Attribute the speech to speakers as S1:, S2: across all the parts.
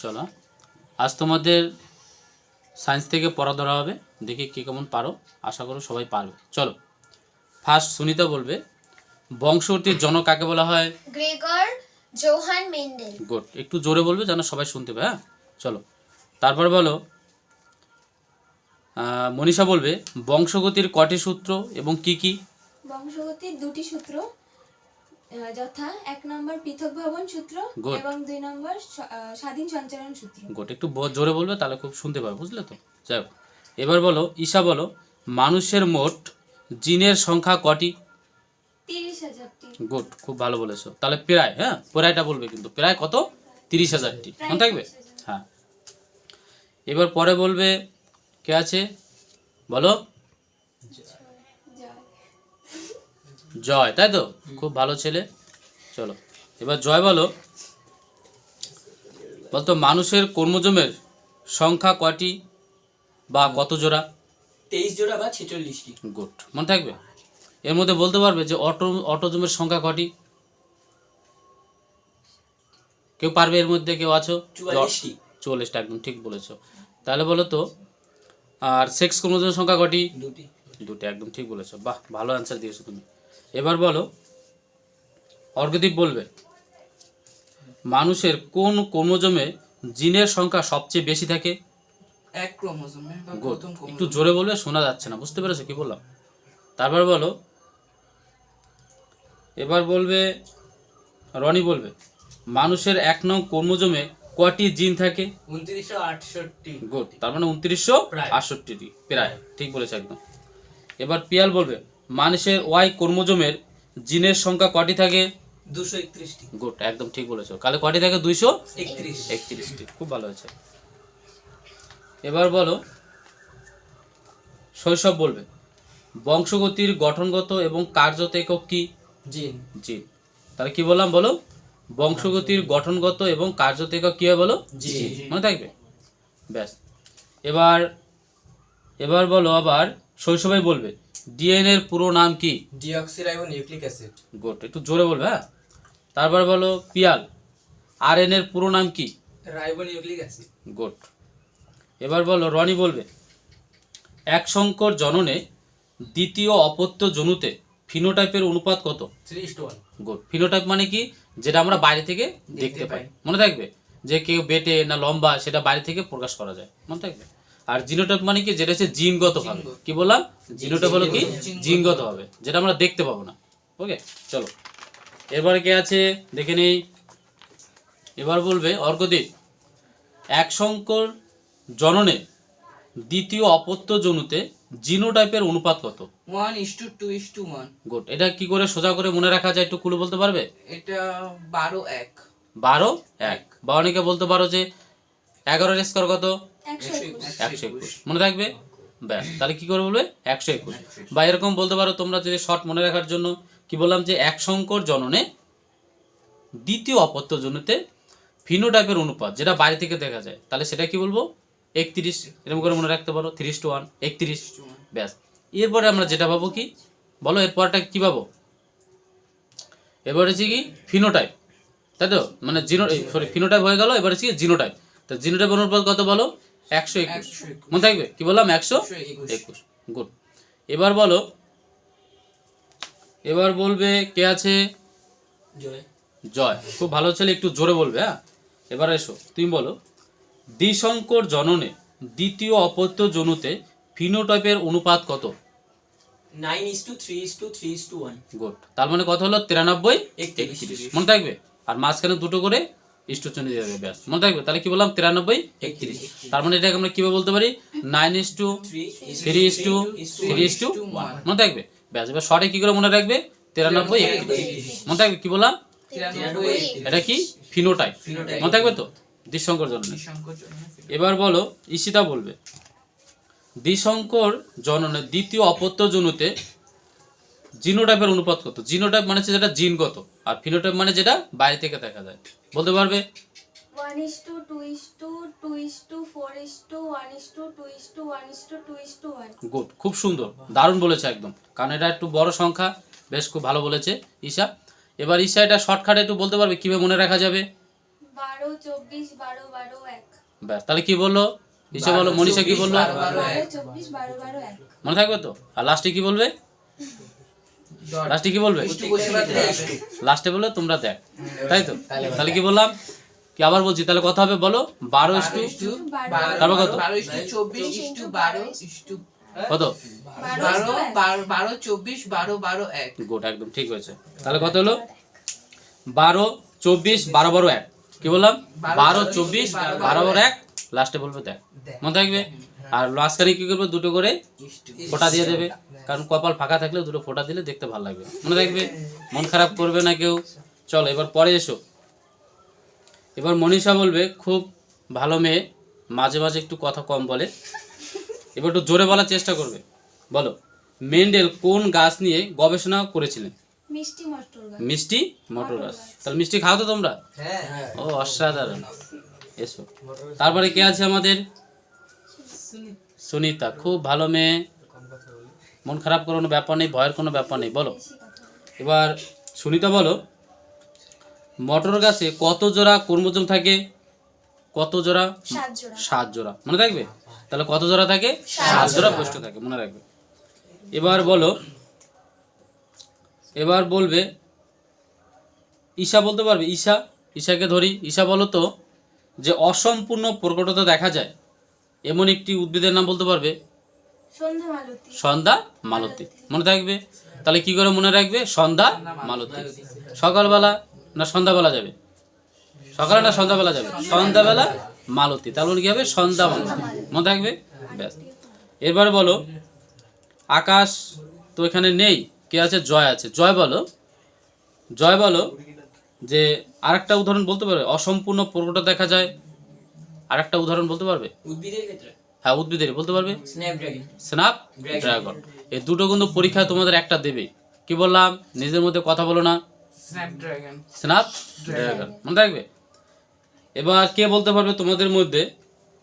S1: চলো, আজ তোমাদের সায়েন্স থেকে পড়া ধরা হবে, দেখি কে কেমন পারো। আশা করো সবাই পারবে। চলো, ফার্স্ট সুনিতা বলবে, বংশগতির জনক কাকে বলা হয়?
S2: Gregor Johann Mendel.
S1: গুড, একটু জোরে বলবে যেন সবাই শুনতে পায়। হ্যাঁ, চলো তারপর বলো, মনীষা বলবে, বংশগতির কটি সূত্র এবং কি কি?
S3: বংশগতির দুটি সূত্র, যথা 1 নম্বর পৃথক ভবন সূত্র
S1: Good.
S3: এবং 2 নম্বর স্বাধীন সঞ্চালন সূত্র।
S1: গুড, একটু জোরে বলবে তাহলে খুব শুনতে পাবে, বুঝলে তো? যাই হোক, এবার বলো, ঈশা বলো, মানুষের মোট জিনের সংখ্যা কটি?
S3: 30,000টি।
S1: গুড, খুব ভালো বলেছো। তাহলে প্রায়, হ্যাঁ প্রায়টা বলবে, কিন্তু প্রায় কত? 30,000টি, মনে থাকবে? হ্যাঁ, এবার পরে বলবে, কে আছে বলো?
S3: জয়।
S1: জয়, তাই তো? খুব ভালো ছেলে। চলো, এবার জয় বলো, বলতো মানুষের ক্রোমোজোমের সংখ্যা কয়টি বা কত জোড়া?
S4: 23 জোড়া বা 46টি।
S1: গুড, মনে থাকবে। এর মধ্যে বলতে পারবে যে অটোজোমের সংখ্যা কটি? কেউ পারবে এর মধ্যে? কেউ আছো?
S4: 44টি।
S1: 44টা, একদম ঠিক বলেছো। তাহলে বলো তো, আর সেক্স ক্রোমোজোমের সংখ্যা কটি?
S4: দুটি।
S1: দুটো, একদম ঠিক বলেছো। বাহ, ভালো অ্যান্সার দিয়েছো তুমি। এবার বলো, অর্ঘদীপ বলবে, মানুষের কোন ক্রোমোজোমে জিনের সংখ্যা সবচেয়ে বেশি থাকে?
S4: এক ক্রোমোজোমে বা
S1: গুড,
S4: প্রথম
S1: একটু
S4: ক্রোমোজোমে।
S1: জোরে বলবে, শোনা যাচ্ছে না, বুঝতে পেরেছো কি বললাম? তারপর বলো, এবার বলবে রনি বলবে, মানুষের 1 নং ক্রোমোজোমে কটি জিন থাকে?
S4: 2968টি।
S1: গুড, তার মানে 2968টি, প্রায় ঠিক বলেছে একদম। এবার পিয়াল বলবে, মানুষের ওয়াই ক্রোমোজোমের জিনের সংখ্যা কটি থাকে?
S4: 231টি।
S1: গুড, একদম ঠিক বলেছো। কালে কটি থাকে?
S4: 31।
S1: 231টি, খুব ভালো হয়েছে। এবার বলো, শৈশব বলবে, বংশগতির গঠনগত এবং কার্যত একক কি?
S4: জিন।
S1: জিন। তাহলে কি বললাম বলো? বংশগতির গঠনগত এবং কার্যত একক কি হয় বলো?
S4: জিন।
S1: মনে থাকবে? ব্যাস। এবার এবার বলো, আবার শৈশবে বলবে, ডিএনএ এর পুরো নাম কি?
S4: Deoxyribo nucleic acid.
S1: গুড, একটু জোরে বলবে। হ্যাঁ, তারপর বলো পিয়াল, আরএনএ এর পুরো নাম কি?
S4: Ribo nucleic acid.
S1: গুড। এবার বলো রনি বলবে, এক সংকর জননে দ্বিতীয় অপত্য জনুতে ফিনোটাইপের অনুপাত কত?
S4: 3:1।
S1: গুড। ফিনোটাইপ মানে কি? যেটা আমরা বাইরে থেকে দেখতে পাই, মনে থাকবে? যে কেউ বেটে না লম্বা, সেটা বাইরে থেকে প্রকাশ করা যায়, মনে থাকবে? আর জিনোটাইপ মানে কি? যেটা হচ্ছে জিনগত ভাবে। কি বললাম? জিনোটাইপ হলো কি? জিনগত ভাবে, যেটা আমরা দেখতে পাবো না। ওকে, চলো এরপরে কে আছে দেখে নেই। এবার বলবে অর্ঘদীপ, এক সংকর জননে দ্বিতীয় অপত্য জনুতে জিনোটাইপের অনুপাত কত?
S4: 1:2:1।
S1: গুড। এটা কি করে সোজা করে মনে রাখা যায়, একটু খুলে বলতে পারবে?
S4: এটা 12:1।
S1: 12:1। বা অনেকে বলতে পারো যে 11 এর স্কোয়ার কত?
S3: 121।
S1: 121, মনে থাকবে? ব্যাস, তাহলে কি করে বলবে? 121। বা এরকম বলতে পারো তোমরা, যদি শর্ট মনে রাখার জন্য, কি বললাম, যে এক সংকর জননে দ্বিতীয় অপত্য জনুতে ফিনোটাইপের অনুপাত যেটা বাইরে থেকে দেখা যায়, তাহলে সেটা কি বলবো? 31। এরকম করে মনে রাখতে পারো, 3:1, 31। ব্যাস। এরপরে আমরা যেটা পাবো কি বলো? এরপরটা কি পাবো? এবার হচ্ছে কি ফিনোটাইপ, তাই তো? মানে ফিনোটাইপ হয়ে গেল, এবার হচ্ছে কি জিনোটাইপ। তো জিনোটাইপ অনুপাত কত বলো? 121। মনে থাকবে? কি বললাম? 121। গুড। এবার বলো, এবার বলবে কে আছে?
S4: জয়।
S1: জয়, খুব ভালো ছেলে, একটু জোরে বলবে। হ্যাঁ, এবার এসো, তুমি বলো, দ্বিসংকর জননে দ্বিতীয় অপত্য জনুতে ফিনোটাইপের অনুপাত কত?
S4: 9:3:3:1।
S1: গুড। তার মানে কত হলো? 93,
S4: 31।
S1: 31, মনে থাকবে? আর মাঝখানে দুটো করে ইস্টুচনে দিয়ে দেবে, ব্যাস, মনে থাকবে? তাহলে কি বললাম? 93, 31। তার মানে এটাকে আমরা কিভাবে বলতে পারি? 9:3:3:1, মনে থাকবে? ব্যাস। এবার শর্টে কি করে মনে রাখবে? 93, 31, মনে থাকবে? কি বললাম?
S4: 93।
S1: এটা কি? ফিনোটাইপ, মনে থাকবে তো? দ্বিসংকর জননে। এবার বলো, ঈশিতা বলবে, দ্বিসংকর জননে দ্বিতীয় অপত্য জনুতে জিনোটাইপের অনুপাত কত? জিনোটাইপ মানে হচ্ছে যেটা জিনগত, আর ফিনোটাইপ মানে যেটা বাইরে থেকে দেখা যায়, বলতে পারবে?
S3: 1:2:2:1:1:2:1:1:1।
S1: গুড, খুব সুন্দর, দারুণ বলেছে একদম, কারণ এটা একটু বড় সংখ্যা। বেশ, খুব ভালো বলেছে ঈশা। এবার ঈশা, এটা শর্টকাটে একটু বলতে পারবে কিভাবে মনে রাখা যাবে?
S3: 12 12 24 12 12 1
S1: ব্যাস, তাহলে কি বললো ঈশা বলো, মনীষা কি বললো?
S3: 12 24 12 12 1
S1: মনে থাকবে তো? আর লাস্টে কি বলবে? লাস্টে কি বলবে? লাস্টে বললে তোমরা দেখ, তাই তো? তাহলে কি বললাম, কি আবার বলছি, তাহলে কথা হবে বলো 12:, তারপর কত?
S4: 12:24:12
S1: কত?
S4: 12:24:12
S1: গুড, একদম ঠিক হয়েছে। তাহলে কত হলো? 12 24 12 12 1। কি বললাম? 12 24 12 12 1। লাস্টে বলবে দেখ, মনে থাকবে। আর লাস্টে কি করবে? দুটো করে ফোঁটা দিয়ে দেবে, কারণ কপাল ফাঁকা থাকলে দুটো ফোঁটা দিলে দেখতে ভালো লাগবে, মনে থাকবে। মন খারাপ করবে না কেউ। চলো এবার পরে এসো। এবার মনীষা বলবে খুব ভালো মেয়ে, মাঝে মাঝে একটু কথা কম বলে। এবার একটু জোরে বলার চেষ্টা করবে। বলো, মেন্ডেল কোন গাছ নিয়ে গবেষণা করেছিলেন?
S3: মিষ্টি মটর গাছ।
S1: মিষ্টি মটর গাছ। তাহলে মিষ্টি খাও তো তোমরা? ও অসাধারণ। এসো, তারপরে কে আছে আমাদের? সুনিতা, খুব ভালো মেয়ে, মন খারাপ করার কোনো ব্যাপার নেই, ভয়ের কোনো ব্যাপার নেই। বলো এবার সুনিতা বলো, মটর গাছে কত জোড়া ক্রোমোজোম থাকে? কত জোড়া?
S2: 7 জোড়া।
S1: 7 জোড়া, মনে থাকবে। তাহলে কত জোড়া থাকে? 7 জোড়া কোষ্ঠ থাকে, মনে রাখবে। এবার বলো, এবার বলবে ঈশা বলতে পারবে? ঈশা, ঈশাকে ধরি। ঈশা বলো তো, যে অসম্পূর্ণ প্রকটতা দেখা যায় এমন একটি উদ্ভিদের নাম বলতে পারবে?
S3: সন্ধ্যা মালতী।
S1: সন্ধ্যা মালতী, মনে থাকবে। তাহলে কি করে মনে রাখবে? সন্ধ্যা মালতী। সকালবেলা না সন্ধ্যাবেলা যাবে? সকালে না সন্ধ্যাবেলা যাবে? সন্ধ্যাবেলা মালতী, তাহলে কি হবে? সন্ধ্যা মালতী, মনে থাকবে। ব্যাস। এবার বলো, আকাশ তো এখানে নেই, কে আছে? জয় আছে। জয় বলো, জয় বলো যে আরেকটা উদাহরণ বলতে পারবে? অসম্পূর্ণ প্রকটতা দেখা যায়, আরেকটা উদাহরণ বলতে পারবে?
S4: উদ্ভিদের ক্ষেত্রে
S1: হ্যাঁ, উদ্ভিদের বলতে পারবে?
S4: স্ন্যাপড্রাগন।
S1: Snap dragon. এই দুটো কিন্তু পরীক্ষায় তোমাদের একটা দেবে। কি বললাম? নিজের মধ্যে কথা বলো না।
S4: স্ন্যাপড্রাগন।
S1: স্ন্যাপ ড্রাগন, মনে থাকবে। এবার কে বলতে পারবে তোমাদের মধ্যে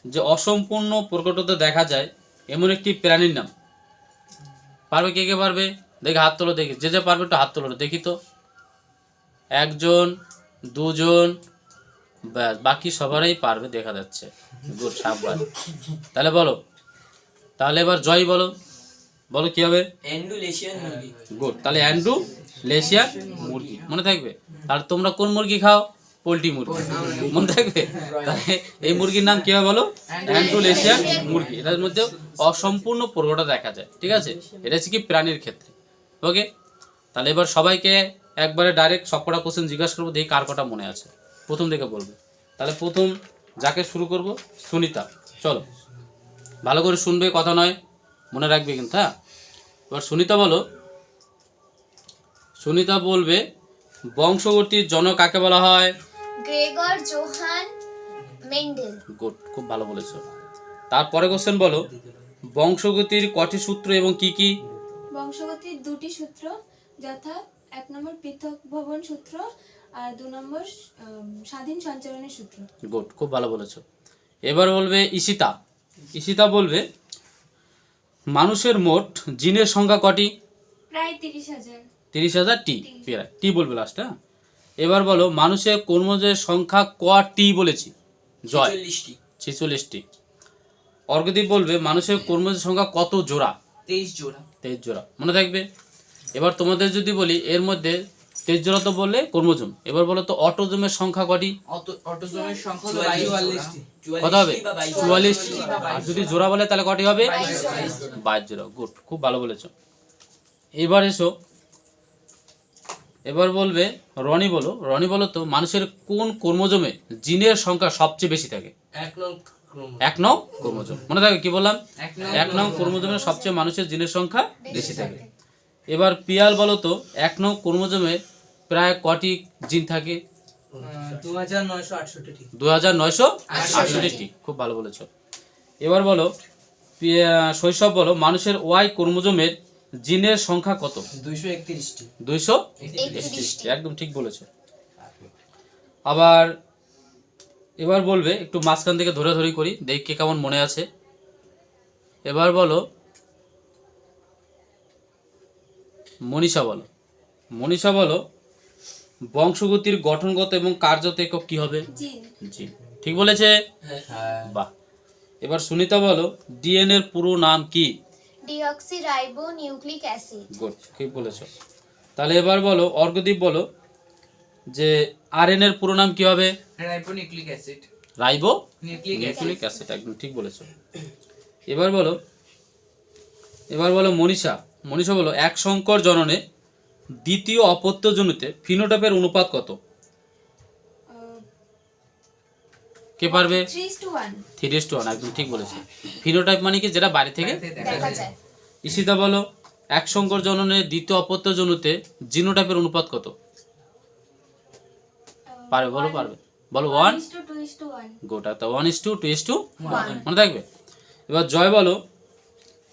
S1: যে অসম্পূর্ণ প্রকটতা দেখা যায় এমন একটি প্রাণীর নাম? পারবে? কে কে পারবে? দেখি হাত তোলো, দেখি। যে যে পারবে একটু হাত তোলো দেখি তো। একজন, দুজন, ব্যাস, বাকি সবারই পারবে দেখা যাচ্ছে। গুড, সাবধান। তাহলে বলো, তাহলে এবার জয় বলো, বলো কি হবে?
S4: অ্যান্ডুলেশিয়ান মুরগি।
S1: গুড, তাহলে অ্যান্ড্রু লেশিয়ান মুরগি, মনে থাকবে। আর তোমরা কোন মুরগি খাও? পোলট্রি মুরগি, মনে থাকবে। তাহলে এই মুরগির নাম কি হবে বলো? অ্যান্ড্রু লেশিয়ান মুরগি। এটার মধ্যে অসম্পূর্ণ প্রকটতা দেখা যায়, ঠিক আছে? এটা হচ্ছে কি প্রাণীর ক্ষেত্রে। ওকে, তাহলে এবার সবাইকে একবারে ডাইরেক্ট সবকটা কোশ্চেন জিজ্ঞাসা করবো, দেখি কার কটা মনে আছে। প্রথম থেকে বলবে। তাহলে প্রথম যাকে শুরু করব, সুনিতা। চলো, ভালো করে শুনবে, কথা নয়, মনে রাখবে কিন্তু। হ্যাঁ, এবার সুনিতা বলো। সুনিতা বলবে বংশগতির জনক কাকে বলা হয়?
S2: Gregor Johann Mendel.
S1: গুড, খুব ভালো বলেছো। তারপরে কোশ্চেন বলো, বংশগতির কটি সূত্র এবং কি কি?
S3: বংশগতির 2টি সূত্র, যথা 1 নম্বর পৃথক ভবন সূত্র আর 2 নম্বর স্বাধীন সঞ্চালনের সূত্র।
S1: গুড, খুব ভালো বলেছো। এবার বলবে ঈশিতা। ঈশিতা বলবে মানুষের মোট জিনের সংখ্যা কটি?
S3: প্রায় 30,000।
S1: 30,000 টি। টি বলবে লাস্ট। হ্যাঁ, এবার বলো মানুষের ক্রোমোজোমের সংখ্যা কটি বলেছি? জয়
S4: 46টি।
S1: 46টি। অর্ঘদীপ বলবে মানুষের ক্রোমোজোমের সংখ্যা কত জোড়া?
S4: 23 জোড়া।
S1: 23 জোড়া, মনে থাকবে। এবার তোমাদের যদি বলি এর মধ্যে 23 জোড়া তো বললে ক্রোমোজোম, এবার বলো তো অটোজোমের সংখ্যা কটি?
S4: অটোজোমের সংখ্যা হলো 42টি।
S1: কত হবে? 44টি। আর যদি জোড়া বলে তাহলে কটি হবে? 22 জোড়া। গুড, খুব ভালো বলেছো। এবার এসো, এবার বলবে রনি বলো। রনি বলো তো মানুষের কোন ক্রোমোজোমে জিনের সংখ্যা সবচেয়ে বেশি থাকে? 1 নং ক্রোমোজোম, মনে থাকে। কি বললাম? 1 নং ক্রোমোজোমে সবচেয়ে মানুষের জিনের সংখ্যা বেশি থাকে। এবার পিয়াল বলো তো 1 নং ক্রোমোজোমে প্রায় কটি জিন থাকে?
S4: 2968টি।
S1: 2968টি। খুব ভালো বলেছো। এবার বলো শৈশব বলো মানুষের ওয়াই ক্রোমোজোমের জিনের সংখ্যা কত?
S4: 231টি।
S1: 231টি, একদম ঠিক বলেছো। আবার এবার বলবে একটু মাঝখান থেকে ধরে ধরে করি, দেখি কে কেমন মনে আছে। এবার বলো মনীষা বলো। মনীষা বলো বংশগতির গঠনগত এবং কার্যত একক কি হবে?
S3: জিন।
S1: জিন। ঠিক বলেছে? বাহ। এবার সুনিতা বলো ডিএনএ এর পুরো নাম কি?
S2: Deoxyribo nucleic acid.
S1: গুড, ঠিক বলেছো। তাহলে এবার বলো অর্ঘদীপ বলো যে আরএনএ এর পুরো নাম কি হবে?
S4: Ribonucleic acid.
S1: Ribo
S4: nucleic
S1: nucleic acid, একদম ঠিক বলেছো। এবার বলো মনীষা বলো এক সংকর জননে দ্বিতীয় অপত্য জনিতে ফিনোটাইপের অনুপাত কত? কে পারবে?
S3: 3:1।
S1: 3:1, একদম ঠিক বলেছে। ফিনোটাইপ মানে কি? যেটা বাইরে থেকে
S2: দেখা যায়।
S1: ঈশিতা বলো এক সংকর জননে দ্বিতীয় অপত্য জনিতে জিনোটাইপের অনুপাত কত? পারবে? বলো পারবে, বলো 1
S3: 1:2:1।
S1: গোটা তো 1:2:1 মনে থাকবে। এবার জয় বলো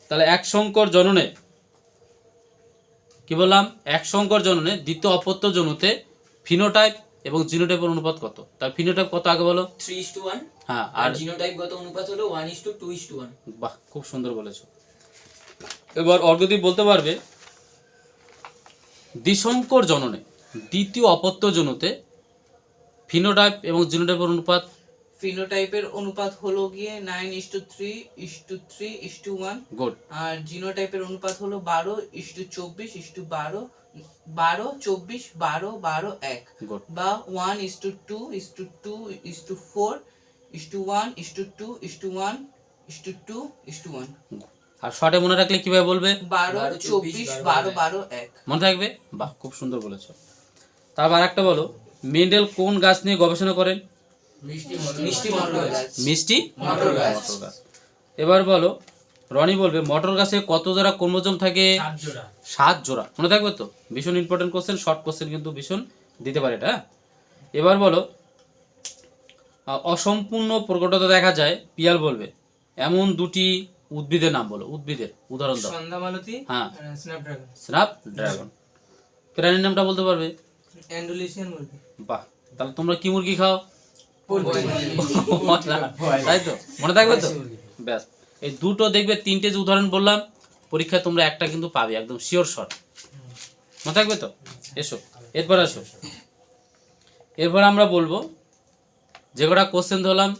S1: তাহলে এক সংকর জননে কি বললাম? এক সংকর জননে দ্বিতীয় অপত্য জনুতে ফিনোটাইপ এবং জিনোটাইপের অনুপাত কত? তার ফিনোটাইপ কত আগে বলো?
S4: 3:1।
S1: হ্যাঁ,
S4: আর
S1: আর
S4: জিনোটাইপ গত অনুপাত হলো 1:2:1।
S1: বাহ, খুব সুন্দর বলেছো। এবার অর্ঘদীপ বলতে পারবে দ্বিসংকর জননে দ্বিতীয় অপত্য জনুতে ফিনোটাইপ এবং জিনোটাইপের অনুপাত?
S5: ফিনোটাইপের অনুপাত হলো গিয়ে 9:3:3:1।
S1: গুড।
S5: আর জিনোটাইপের অনুপাত হলো 12:24:12 12:24:12:1
S1: গুড।
S5: বা 1:2:4:1:2:1:2:1
S1: আর শর্টে মনে রাখলে কিভাবে বলবে?
S5: 12:24:12:1।
S1: মনে থাকবে? বাহ, খুব সুন্দর বলেছো। তারপর আরেকটা বলো মেন্ডেল কোন গাছ নিয়ে গবেষণা করেন?
S4: মিষ্টি মটর গাছ।
S1: মিষ্টি
S4: মটর গাছ।
S1: মটর গাছ। এবার বলো রনি বলবে মটর গাছে কত জোড়া ক্রোমোজোম থাকে? 7 জোড়া। মনে থাকবে তো? ভীষণ ইম্পর্টেন্ট কোশ্চেন, শর্ট কোশ্চেন কিন্তু ভীষণ দিতে পারে এটা। এবার বলো অসম্পূর্ণ প্রকটতা দেখা যায় পিয়াল বলবে এমন দুটি উদ্ভিদের নাম বলো, উদ্ভিদের উদাহরণ দাও।
S4: সন্ধ্যামালতি,
S1: হ্যাঁ,
S4: স্ন্যাপড্রাগন।
S1: Snap dragon. প্রাণীর নামটা বলতে পারবে?
S5: অ্যান্ডোলেশিয়ান মুরগি।
S1: বাহ, তাহলে তোমরা কি মুরগি খাও? তাই তো? মনে থাকবে তো? ব্যাস, এই দুটো দেখবে, তিনটে যে উদাহরণ বললাম পরীক্ষায় তোমরা একটা কিন্তু পাবে, একদম শিওর শট। মনে থাকবে তো? এসো এরপর আসো। এরপর আমরা বলবো যে কটা কোশ্চেন ধরলাম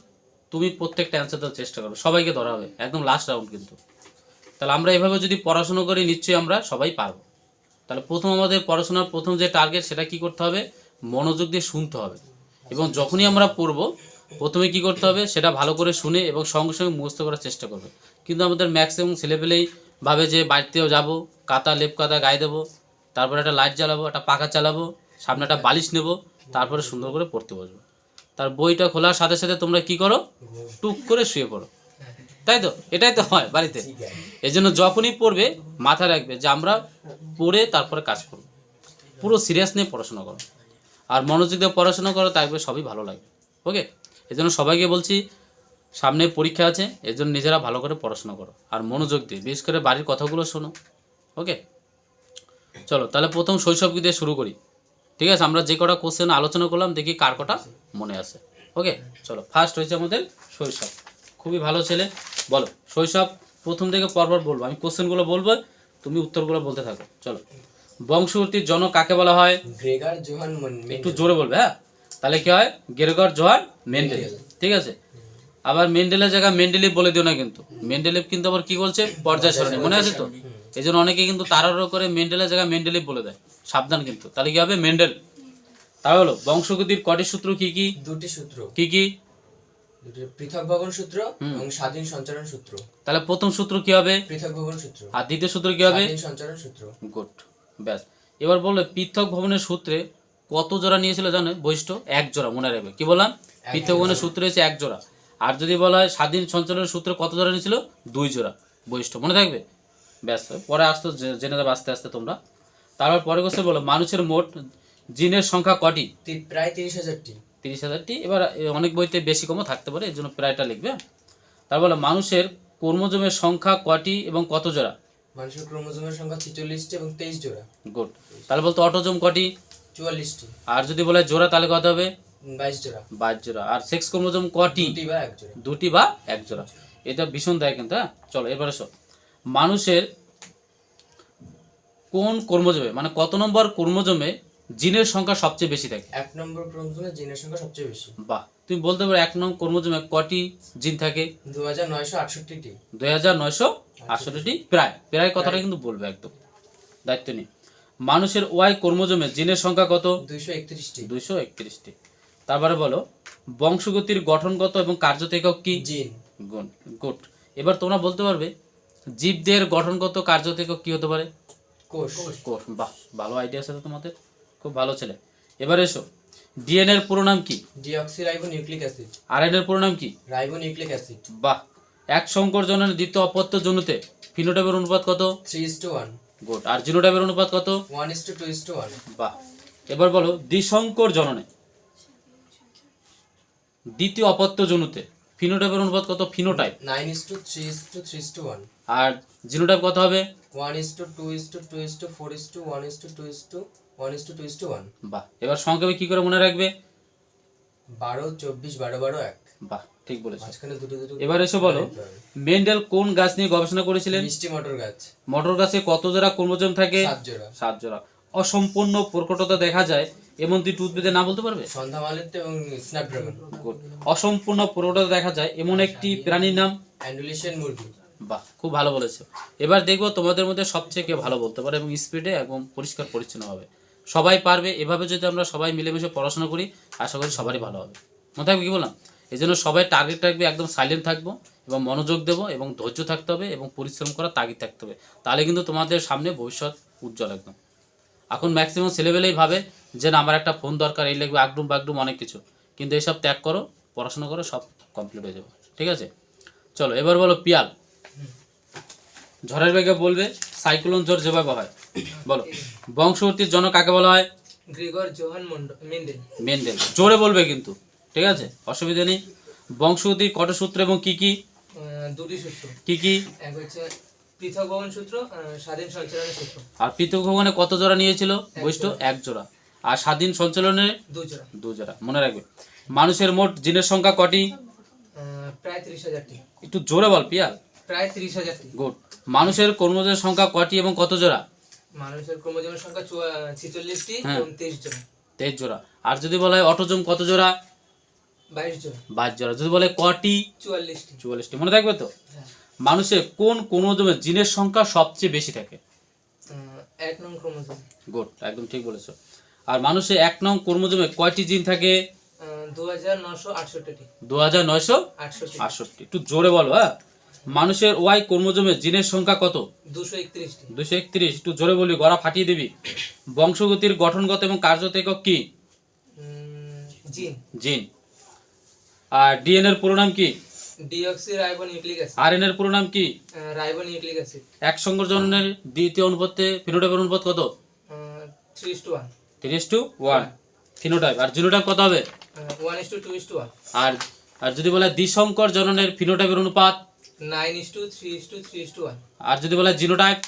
S1: তুমি প্রত্যেকটা অ্যান্সার দেওয়ার চেষ্টা করো, সবাইকে ধরা হবে, একদম লাস্ট রাউন্ড কিন্তু। তাহলে আমরা এভাবে যদি পড়াশুনো করি নিশ্চয়ই আমরা সবাই পারবো। তাহলে প্রথম আমাদের পড়াশোনার প্রথম যে টার্গেট সেটা কি করতে হবে? মনোযোগ দিয়ে শুনতে হবে, এবং যখনই আমরা পড়বো প্রথমে কি করতে হবে সেটা ভালো করে শুনে এবং সঙ্গে সঙ্গে মুখস্থ করার চেষ্টা করবে। কিন্তু আমাদের ম্যাক্সিমাম ছেলেপেলেই ভাবে যে বাড়িতেও যাবো, কাতা লেপ কাতা গায়ে দেবো, তারপরে একটা লাইট জ্বালাবো, একটা পাখা চালাবো, সামনে একটা বালিশ নেবো, তারপরে সুন্দর করে পড়তে বসবো। তার বইটা খোলার সাথে সাথে তোমরা কি করো? টুক করে শুয়ে পড়ো, তাই তো? এটাই তো হয় বাড়িতে। এই জন্য যখনই পড়বে মাথায় রাখবে যে আমরা পড়ে তারপরে কাজ করব, পুরো সিরিয়াস নিয়ে পড়াশোনা করো, আর মনোযোগ দিয়ে পড়াশোনা করো, তারপরে সবই ভালো লাগবে। ওকে, এই জন্য সবাইকে বলছি সামনে পরীক্ষা আছে, এর জন্য নিজেরা ভালো করে পড়াশোনা করো আর মনোযোগ দিয়ে, বিশেষ করে বাড়ির কথাগুলো শোনো। ওকে, চলো তাহলে প্রথম শৈশব দিয়ে শুরু করি। ঠিক আছে, আমরা যে কটা কোশ্চেন আলোচনা করলাম দেখি কার কটা মনে আছে। ওকে, চলো ফার্স্ট হয়েছে আমাদের শৈশব। খুবই ভালো ছেলে, বলো শৈশব প্রথম থেকে পরপর বলবো, আমি কোশ্চেনগুলো বলবো, তুমি উত্তরগুলো বলতে থাকো। চলো, বংশগতির জনক কাকে বলা হয়?
S4: গ্রেগার জোহান
S1: একটু জোরে বলবে, হ্যাঁ? তাহলে কি হয়? Gregor Johann Mendel. ঠিক আছে, আবার মেন্ডেলের জায়গায় মেন্ডেলিভ বলে দিও না কিন্তু, মেন্ডেলিভ কিন্তু আবার কি বলছে? পর্যায় সারণী, মনে আছে তো? এই জন্য অনেকে কিন্তু তাড়াহুড়ো করে মেন্ডেলের জায়গায় মেন্ডেলিভ বলে দেয়, সাবধান কিন্তু। তাহলে কি হবে? মেন্ডেল। তাহলে হলো বংশগতির কটি সূত্র কি কি?
S4: দুটি সূত্র,
S1: কি কি?
S4: পৃথক ভবন সূত্র এবং স্বাধীন সঞ্চারণ সূত্র।
S1: তাহলে প্রথম সূত্র কি হবে?
S4: পৃথক ভবন সূত্র।
S1: আর দ্বিতীয় সূত্র কি হবে?
S4: স্বাধীন সঞ্চারণ সূত্র।
S1: গুড, ব্যাস। এবার বললো পৃথক ভবনের সূত্রে কত জোড়া নিয়েছিল জানো? বৈশিষ্ট্য 1 জোড়া, মনে রাখবে। কি বললাম? পৃথক ভবনের সূত্রে হচ্ছে 1 জোড়া। আর যদি বলা হয় স্বাধীন সঞ্চালনের সূত্রে কত জোড়া নিয়েছিল? 2 জোড়া বৈশিষ্ট্য, মনে থাকবে। ব্যাস, পরে আসতো জেনে যাবে আস্তে আস্তে তোমরা। তারপর পরে কোশ্চেন বলো মানুষের মোট জিনের সংখ্যা কটি?
S4: প্রায় 30,000টি।
S1: 30,000টি। এবার অনেক বইতে বেশি কমও থাকতে পারে, এর জন্য প্রায়টা লিখবে। তারপর বলো মানুষের ক্রোমোজোমের সংখ্যা কটি এবং কত জোড়া?
S4: মানুষের ক্রোমোজোমের সংখ্যা 46টি এবং 23 জোড়া।
S1: গুড। তাহলে বলতো অটোজোম কটি?
S4: 44টি।
S1: আর যদি বলে জোড়া তাহলে কত হবে?
S4: 22 জোড়া।
S1: 22 জোড়া। আর সেক্স ক্রোমোজোম কটি?
S4: 2টি বা 1 জোড়া।
S1: 2টি বা 1 জোড়া। এটা ভীষণ দেয় কিন্তু, হ্যাঁ? চলো এবার এসো, মানুষের কোন ক্রোমোজোমে মানে কত নম্বর ক্রোমোজোমে জিনের সংখ্যা সবচেয়ে বেশি থাকে?
S4: 1 নম্বর ক্রোমোজোমে জিনের সংখ্যা সবচেয়ে বেশি।
S1: বাহ, তুমি বলতে পারো 1 নং ক্রোমোজোমে কটি জিন থাকে?
S4: 2968টি।
S1: 2968টি। প্রায় প্রায় কথাটা কিন্তু বলবে একদম, দায়িত্ব নিয়ে। মানুষের ওয়াই ক্রোমোজোমে জিনের সংখ্যা কত?
S4: 231টি।
S1: 231টি। তারপরে বলো বংশগতির গঠনগত এবং কার্যত একক কি?
S4: জিন।
S1: গুড। এবার তোমরা বলতে পারবে জীবদের গঠনগত কার্যত একক কি হতে পারে?
S4: কোষ।
S1: কোষ। বাহ, ভালো আইডিয়া আছে তো তোমাদের, খুব ভালো ছেলে। এবার এসো, ডিএনএ এর পুরো নাম কি?
S4: Deoxyribonucleic acid.
S1: আরএনএ এর পুরো নাম কি?
S4: Ribonucleic acid.
S1: বাহ, এক সংকর জননের দ্বিতীয় অপত্য জনুতে ফিনোটাইপের অনুপাত কত?
S4: 3:1।
S1: গুড। আর জিনোটাইপের অনুপাত কত?
S4: 1:2:1।
S1: বাহ। এবার বলো দ্বিসংকর জননে দ্বিতীয় অপত্য জনুতে ফিনোটাইপের অনুপাত কত? ফিনোটাইপ।
S4: 9:3:3:1।
S1: আর জিনোটাইপ কত হবে?
S4: 1:2:2:4:1:2:1:1:1।
S1: বাহ। এবার সংক্ষেপে কি করে মনে রাখবে?
S4: 12 24 12 12 1।
S1: বাহ, ঠিক বলেছো।
S4: মাঝখানে দুটো দুটো।
S1: এবার এসে বলো মেন্ডেল কোন গাছ নিয়ে গবেষণা করেছিলেন?
S4: মিষ্টি মটর গাছ।
S1: মটর গাছে কত জোড়া ক্রোমোজোম থাকে?
S4: 7 জোড়া।
S1: 7 জোড়া। অসম্পূর্ণ প্রকটতা দেখা যায় এমন দুটি উদ্ভিদের নাম বলতে পারবে?
S4: সন্ধ্যামালিত এবং স্ন্যাপড্রাগন।
S1: Good. অসম্পূর্ণ প্রকটতা দেখা যায় এমন একটি প্রাণীর নাম?
S4: অ্যান্ডুলেশিয়ান মুরগি।
S1: বাহ, খুব ভালো বলেছো। এবার দেখবো তোমাদের মধ্যে সবচেয়ে কে ভালো বলতে পারে এবং স্পিডে এবং পরিষ্কার পরিচ্ছন্নভাবে। সবাই পারবে। এভাবে যদি আমরা সবাই মিলেমিশে পড়াশোনা করি আশা করি সবারই ভালো হবে। মনে থাকবে কি বললাম? এই জন্য সবাই টার্গেট রাখবে, একদম সাইলেন্ট থাকবো এবং মনোযোগ দেবো এবং ধৈর্য থাকতে হবে এবং পরিশ্রম করার তাগিদ থাকতে হবে। তাহলে কিন্তু তোমাদের সামনে ভবিষ্যৎ উজ্জ্বল একদম। এখন ম্যাক্সিমাম ছেলেবেলেই ভাবে যে না আমার একটা ফোন দরকার, এই লাগবে, আগডুম বাগডুম অনেক কিছু, কিন্তু এইসব ত্যাগ করো, পড়াশোনা করো, সব কমপ্লিট হয়ে যাবে। ঠিক আছে, চলো এবার বলো পিয়াল। ঝড়ের বেগে বলবে সাইক্লোন ঝড় যেভাবে হয়। বলো বংশবর্তীর জনক কাকে বলা হয়?
S5: Gregor Johann Mendel.
S1: মেন্ডেল। জোরে বলবে কিন্তু, ঠিক আছে, অসুবিধা নেই। বংশগতির কত সূত্র এবং কি কি?
S5: দুটি সূত্র।
S1: কি কি?
S5: এক হচ্ছে পৃথক ভবন সূত্র, স্বাধীন সঞ্চালনের সূত্র।
S1: আর পৃথক ভবনে কত জোড়া নিয়েছিল বৈশিষ্ট্য? 1 জোড়া। আর স্বাধীন সঞ্চালনের
S5: 2 জোড়া।
S1: 2 জোড়া। মনে রাখবে। মানুষের মোট জিনের সংখ্যা কটি?
S5: প্রায় 30,000টি।
S1: একটু জোরে বল পিয়াল।
S5: প্রায় 30,000টি।
S1: গুড। মানুষের ক্রোমোজোমের সংখ্যা কটি এবং কত জোড়া?
S5: মানুষের ক্রোমোজোমের সংখ্যা 46টি
S1: হ্যাঁ।
S5: এবং 23 জোড়া।
S1: 23 জোড়া। আর যদি বলা হয় অটোজোম কত জোড়া?
S5: 22 জোড়া।
S1: 22 জোড়া। যদি বলে কটি?
S5: 44টি।
S1: 44টি। মনে থাকবে তো?
S5: হ্যাঁ।
S1: মানুষের কোন ক্রোমোজোমে জিনের সংখ্যা সবচেয়ে বেশি থাকে?
S5: 1 নং ক্রোমোজোম।
S1: গুড, একদম ঠিক বলেছো। আর মানুষের 1 নং ক্রোমোজোমে কয়টি জিন থাকে?
S5: 2968টি।
S1: 2968। একটু জোরে বলো। হ্যাঁ। মানুষের ওয়াই ক্রোমোজোমে জিনের সংখ্যা কত?
S5: 231টি।
S1: 231। একটু জোরে বলবি, গলা ফাটিয়ে দিবি। বংশগতির গঠনগত এবং কার্যত একক কি?
S5: জিন।
S1: জিন। আর ডিএনএ এর পুরো নাম কি?
S5: Deoxyribonucleic acid.
S1: আরএনএ এর পুরো নাম কি?
S5: Ribonucleic acid.
S1: এক সংকর জননের দ্বিতীয় অনুপাতে ফিনোটাইপের অনুপাত কত?
S5: 3:1।
S1: 3:1 ফিনোটাইপ। আর জিনোটাইপ কত হবে?
S5: 1:2:1।
S1: আর যদি বলে দ্বিসংকর জননের ফিনোটাইপের অনুপাত?
S5: 9:3:3:1।
S1: আর যদি বলে জিনোটাইপ?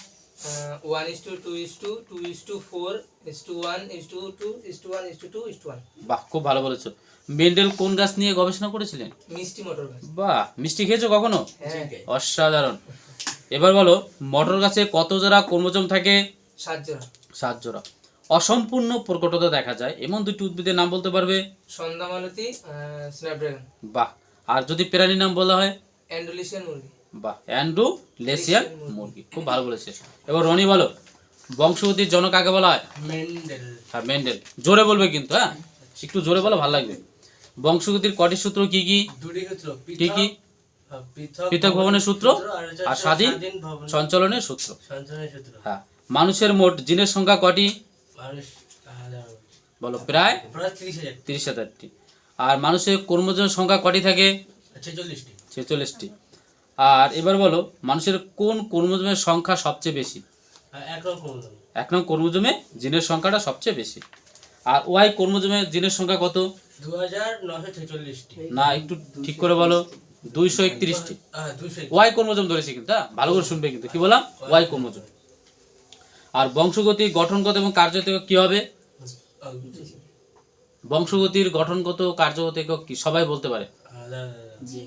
S5: 1:2:2:4:1:1:2:1:1.
S1: বাহ, খুব ভালো বলেছো। মেন্ডেল কোন গাছ নিয়ে গবেষণা করেছিলেন?
S5: মিষ্টি মটর গাছ।
S1: বাহ, মিষ্টি খেয়েছো কখনো?
S5: হ্যাঁ।
S1: অসাধারণ। এবার বলো মটর গাছে কত জোড়া ক্রোমোজোম থাকে?
S5: 7 জোড়া।
S1: 7 জোড়া। অসম্পূর্ণ প্রকটতা দেখা যায় এমন দুটি উদ্ভিদের নাম বলতে পারবে?
S5: সন্ধ্যামালতি, স্ন্যাপড্রাগন।
S1: বাহ। আর যদি প্রাণীর নাম বলা হয়?
S5: অ্যান্ডুলেশিয়ান মুরগি।
S1: বাহ, অ্যান্ডুলেশিয়ান মুরগি। খুব ভালো বলেছে। এবার রনি বলো বংশগতির জনক কাকে বলা হয়?
S5: মেন্ডেল।
S1: হ্যাঁ, মেন্ডেল। জোরে বলবে কিন্তু, হ্যাঁ, একটু জোরে বলো, ভালো লাগবে। বংশগতির কটি সূত্র কি কি?
S6: দুটি সূত্র।
S1: কি কি? পৃথক ভবনের সূত্র আর স্বাধীন সঞ্চালনের সূত্র।
S6: সঞ্চালনের সূত্র।
S1: হ্যাঁ। মানুষের মোট জিনের সংখ্যা কটি?
S6: মানুষ
S1: বলো প্রায়
S6: প্রায় 30,000।
S1: 30,000টি। আর মানুষের ক্রোমোজোমের সংখ্যা কটি থাকে?
S6: 46টি।
S1: 46টি। আর এবার বলো মানুষের কোন ক্রোমোজোমের সংখ্যা সবচেয়ে বেশি?
S6: 1 নং ক্রোমোজোম।
S1: 1 নং ক্রোমোজোমে জিনের সংখ্যাটা সবচেয়ে বেশি। আর ওয়াই ক্রোমোজোমে জিনের সংখ্যা কত?
S6: 2946টি।
S1: না, একটু ঠিক করে বলো। 231টি।
S6: 200।
S1: ওয়াই ক্রোমোজোম ধরেছি কিন্তু, হ্যাঁ, ভালো করে শুনবে কিন্তু। কি বললাম? Y chromosome. আর বংশগতি গঠনগত এবং কার্যগত একক কি হবে? বংশগতির গঠনগত কার্যগত একক কি সবাই বলতে পারে? জিন।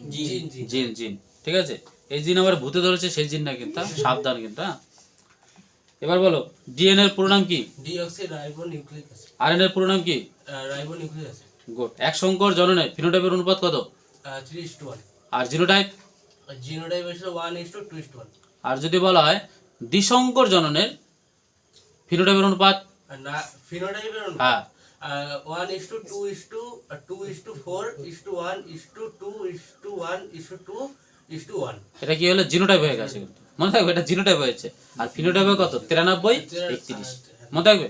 S1: জিন, ঠিক আছে। এই জিন আবার ভূতে ধরেছে সেই জিন না কিন্তু, হ্যাঁ? সাবধান কিন্তু, হ্যাঁ। এবার বলো ডিএনএ এর পুরো নাম কি?
S6: Deoxyribonucleic acid.
S1: RNA এর পুরো নাম কি?
S6: Ribo nucleic acid.
S1: গুড। এক সংকর জননে ফিনোটাইপের অনুপাত কত?
S6: 3:1।
S1: আর জিনোটাইপ?
S6: জিনোটাইপ হচ্ছে 1:2:1।
S1: আর যদি বলা হয় দ্বিসংকর জননের ফিনোটাইপের অনুপাত?
S6: না, ফিনোটাইপের
S1: হ্যাঁ
S6: 1:2:2:1:1:2:1:1
S1: এটা কি হলো? জিনোটাইপ হয়ে গেছে কিন্তু মনে থাকবে, এটা জিনোটাইপ হয়েছে। আর ফিনোটাইপে কত? 93:31 মনে থাকবে।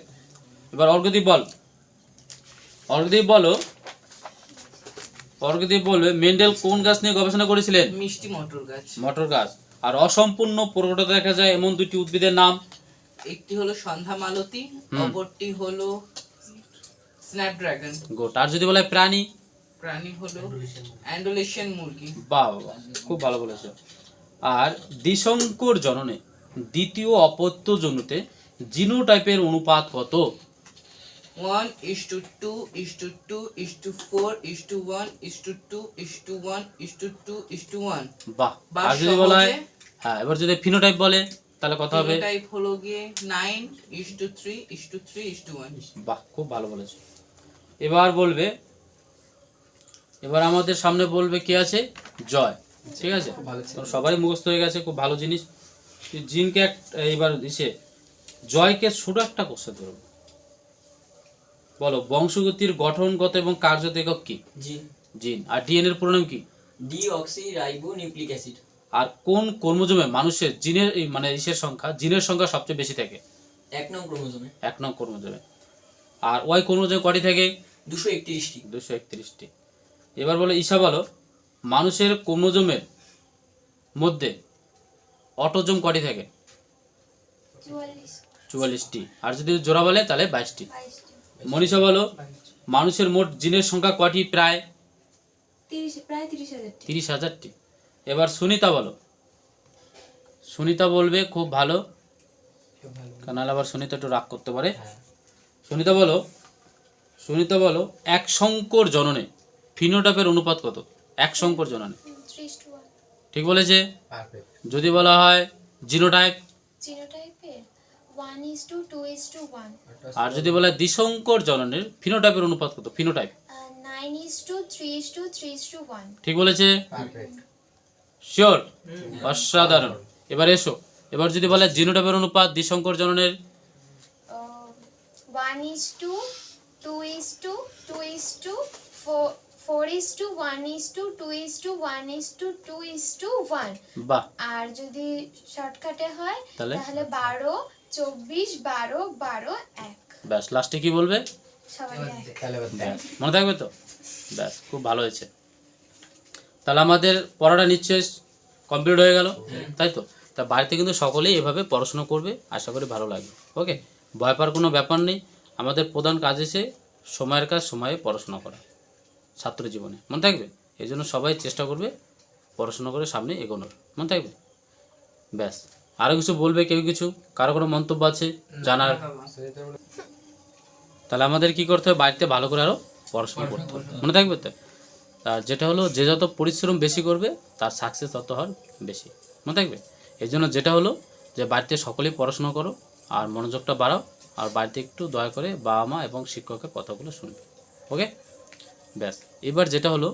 S1: এবার অর্ঘদীপ বল, অর্ঘদীপ বলো, অর্ঘদীপ বলবে মেন্ডেল কোন গাছ নিয়ে গবেষণা করেছিলেন?
S5: মিষ্টি মটর গাছ।
S1: মটর গাছ। আর অসম্পূর্ণ প্রকটতা দেখা যায় এমন দুটি উদ্ভিদের নাম?
S5: একটি হলো সন্ধ্যা মালতী, অপরটি হলো স্ন্যাপড্রাগন।
S1: গোট। আর যদি বলা হয় প্রাণী?
S5: প্রাণী হলো অ্যান্ডোলেশিয়ান মুরগি।
S1: বাহ বাহ, খুব ভালো বলেছো। আর দ্বিসংকর জননে দ্বিতীয় অপত্য জন্যতে জিনোটাইপের অনুপাত কত?
S5: 1:2:4:1:1:2:1:1
S1: বাহ।
S5: বা
S1: আর যদি বলা হয়,
S5: সহজে
S1: হ্যাঁ এবার যদি ফিনোটাইপ বলে তাহলে কত হবে?
S5: টাইপ হলো গিয়ে 9:3:3:1।
S1: বাহ, খুব ভালো বলেছো। এবার বলবে, এবার আমাদের সামনে বলবে কে আছে? জয়। ঠিক আছে, তো সবারই মুখস্থ হয়ে গেছে, খুব ভালো জিনিস। জিনকে এইবার দিছে জয়কে ছোট একটা কোশ্চেন ধরব। বলো বংশগতির গঠনগত এবং কার্যত একক কি?
S4: জিন।
S1: জিন। আর ডিএনএ এর পুরো নাম কি?
S4: Deoxyribonucleic acid.
S1: আর কোন ক্রোমোজোমে মানুষের জিনের মানে জিনের সংখ্যা সবচেয়ে বেশি থাকে?
S4: 1 নং ক্রোমোজোমে।
S1: 1 নং ক্রোমোজোমে। আর ওয়াই ক্রোমোজোমে কটি থাকে?
S4: 231টি।
S1: 231টি। এবার বলো ঈশা বলো মানুষের ক্রোমোজোমের মধ্যে অটোজোম কটি থাকে? 44টি। আর যদি জোড়া বলে তাহলে 22টি। মনীষা বলো মানুষের মোট জিনের সংখ্যা কটি? প্রায়
S3: 30,000।
S1: 30,000টি। এবার সুনিতা বলো, সুনিতা বলবে খুব ভালো, কারণ আবার সুনিতা একটু রাগ করতে পারে। সুনিতা বলো, সুনিতা বলো এক সংকর জননে ফিনোটাইপের অনুপাত কত? এক সংকর জননে।
S2: 3:1।
S1: ঠিক বলেছে। যদি বলা হয় জিনোটাইপ?
S2: জিনোটাইপে 1:2:1।
S1: আর যদি বলা হয় দ্বিসংকর জননের ফিনোটাইপের অনুপাত কত? ফিনোটাইপ
S2: 9:3:3:1।
S1: ঠিক বলেছে। শিওর, অসাধারণ। এবার এসো, এবার যদি বলে জিনোটাইপের অনুপাত দ্বিসংকর জননের?
S2: 1:2:2:4:1:2:1:2:1।
S1: বাহ।
S2: আর যদি শর্টকাটে হয়
S1: তাহলে?
S2: তাহলে 12:24:12:12:1।
S1: ব্যাস, লাস্টে কি বলবে?
S2: সবাই এক।
S1: ব্যাস, মনে থাকবে তো? ব্যাস, খুব ভালো হয়েছে। তাহলে আমাদের পড়াটা নিশ্চয়ই কমপ্লিট হয়ে গেল, তাই তো? তা বাড়িতে কিন্তু সকলেই এভাবে পড়াশোনা করবে, আশা করি ভালো লাগবে। ওকে, ভয় পাওয়ার কোনো ব্যাপার নেই। আমাদের প্রধান কাজ এসে সময়ের কাজ সময়ে পড়াশোনা করা ছাত্র জীবনে, মনে থাকবে? এই জন্য সবাই চেষ্টা করবে পড়াশোনা করে সামনে এগোনোর, মনে থাকবে? ব্যাস, আরও কিছু বলবে কেউ? কিছু কারো কোনো মন্তব্য আছে জানার? তাহলে আমাদের কি করতে হবে? বাড়িতে ভালো করে আরও পড়াশোনা করতে হবে, মনে থাকবে তো? আর যেটা হলো যে যত পরিশ্রম বেশি করবে তার সাকসেস তত হওয়ার বেশি, মনে থাকবে? এই জন্য যেটা হলো যে বাড়িতে সকলেই পড়াশোনা করো আর মনোযোগটা বাড়াও, আর বাড়িতে একটু দয়া করে বাবা মা এবং শিক্ষকের কথাগুলো শুনবে। ওকে, ব্যাস। এবার যেটা হলো